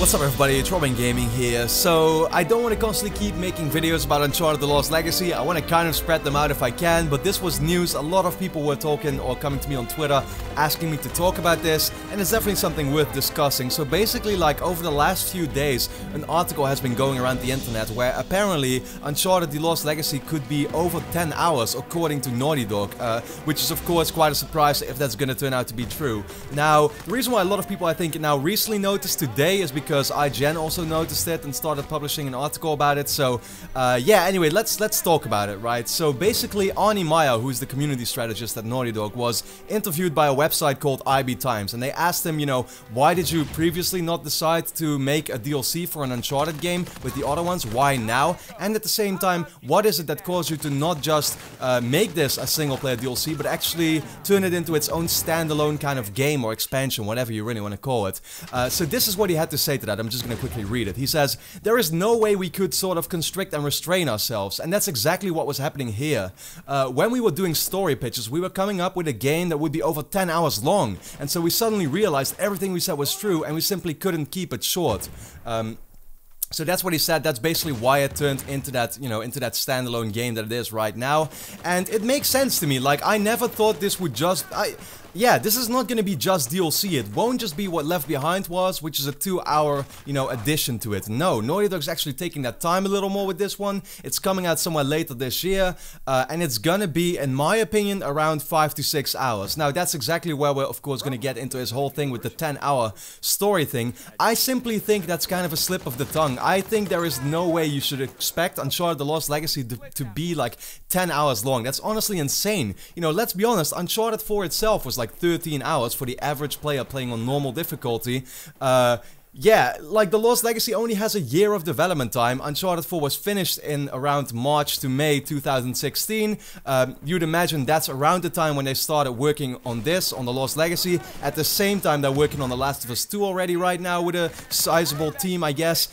What's up everybody, it's Robin Gaming here. So, I don't want to constantly keep making videos about Uncharted The Lost Legacy. I want to kind of spread them out if I can, but this was news. A lot of people were talking or coming to me on Twitter asking me to talk about this, and it's definitely something worth discussing. So basically, like, over the last few days, an article has been going around the internet where apparently Uncharted The Lost Legacy could be over 10 hours according to Naughty Dog, which is of course quite a surprise if that's gonna turn out to be true. Now, the reason why a lot of people I think now recently noticed today is because IGN also noticed it and started publishing an article about it. So yeah, anyway, let's talk about it, right? So basically, Arne Meyer, who is the community strategist at Naughty Dog, was interviewed by a website called IB Times, and they asked him, you know, why did you previously not decide to make a DLC for an Uncharted game with the other ones? Why now? And at the same time, what is it that caused you to not just make this a single-player DLC, but actually turn it into its own standalone kind of game or expansion, whatever you really want to call it? So this is what he had to say to that. I'm just gonna quickly read it. He says, "There is no way we could sort of constrict and restrain ourselves," and that's exactly what was happening here. When we were doing story pitches, we were coming up with a game that would be over 10 hours long, and so we suddenly realized everything we said was true, and we simply couldn't keep it short. So that's what he said. That's basically why it turned into that, you know, into that standalone game that it is right now. And it makes sense to me. Like, I never thought this would just... Yeah, this is not gonna be just DLC. It won't just be what Left Behind was, which is a 2-hour, you know, addition to it. No, Naughty Dog's actually taking that time a little more with this one. It's coming out somewhere later this year, and it's gonna be, in my opinion, around 5 to 6 hours. Now, that's exactly where we're, of course, gonna get into his whole thing with the 10-hour story thing. I simply think that's kind of a slip of the tongue. I think there is no way you should expect Uncharted The Lost Legacy to be, like, 10 hours long. That's honestly insane. You know, let's be honest, Uncharted 4 itself was like 13 hours for the average player playing on normal difficulty. Yeah, like, The Lost Legacy only has a year of development time. Uncharted 4 was finished in around March to May 2016. You'd imagine that's around the time when they started working on this, on The Lost Legacy. At the same time, they're working on The Last of Us 2 already right now with a sizable team, I guess.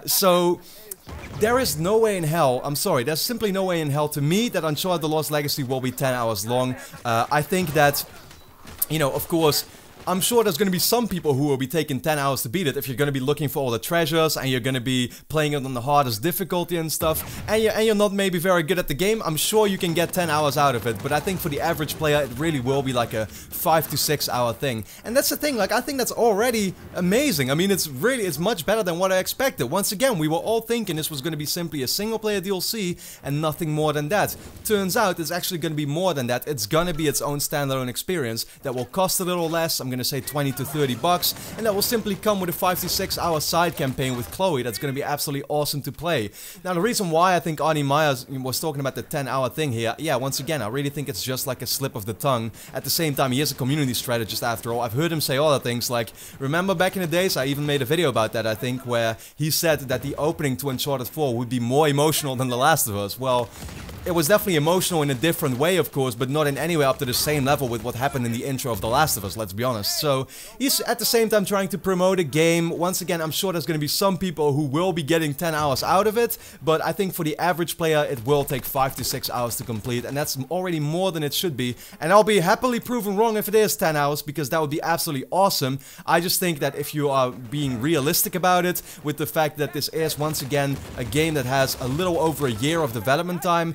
So... there is no way in hell, I'm sorry, there's simply no way in hell to me that Uncharted The Lost Legacy will be 10 hours long. I think that, you know, of course, I'm sure there's going to be some people who will be taking 10 hours to beat it if you're going to be looking for all the treasures and you're going to be playing it on the hardest difficulty and stuff, and you're not maybe very good at the game. I'm sure you can get 10 hours out of it, but I think for the average player it really will be like a 5 to 6 hour thing. And that's the thing, like, I think that's already amazing. I mean, it's much better than what I expected. Once again, we were all thinking this was going to be simply a single player DLC and nothing more than that. Turns out it's actually going to be more than that. It's going to be its own standalone experience that will cost a little less. I'm gonna say 20 to 30 bucks, and that will simply come with a 5 to 6 hour side campaign with Chloe. That's gonna be absolutely awesome to play. Now, the reason why I think Arne Meyer was talking about the 10-hour thing here, yeah, once again, I really think it's just like a slip of the tongue. At the same time, he is a community strategist after all. I've heard him say other things like, remember back in the days, I even made a video about that, I think, where he said that the opening to Uncharted 4 would be more emotional than The Last of Us. Well, it was definitely emotional in a different way, of course, but not in any way up to the same level with what happened in the intro of The Last of Us, let's be honest. So, he's at the same time trying to promote a game. Once again, I'm sure there's going to be some people who will be getting 10 hours out of it, but I think for the average player, it will take 5 to 6 hours to complete, and that's already more than it should be. And I'll be happily proven wrong if it is 10 hours, because that would be absolutely awesome. I just think that if you are being realistic about it, with the fact that this is, once again, a game that has a little over a year of development time,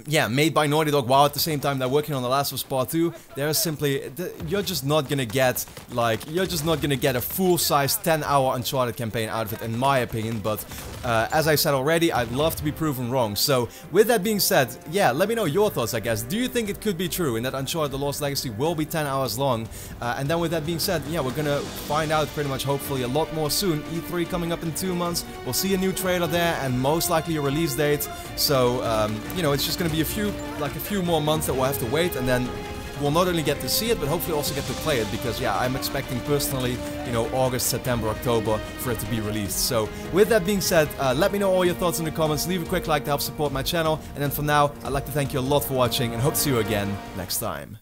yeah, made by Naughty Dog, while at the same time they're working on The Last of Us Part 2, there is simply, you're just not gonna get, like, a full-size 10-hour Uncharted campaign out of it, in my opinion, but as I said already, I'd love to be proven wrong. So, with that being said, yeah, let me know your thoughts, I guess. Do you think it could be true, and that Uncharted The Lost Legacy will be 10 hours long? And then with that being said, yeah, we're gonna find out pretty much, hopefully, a lot more soon. E3 coming up in 2 months, we'll see a new trailer there, and most likely a release date. So, you know, it's just gonna be a few more months that we'll have to wait, and then we'll not only get to see it, but hopefully also get to play it, because yeah, I'm expecting personally, you know, August, September, October for it to be released. So with that being said, let me know all your thoughts in the comments, leave a quick like to help support my channel, and then for now, I'd like to thank you a lot for watching, and hope to see you again next time.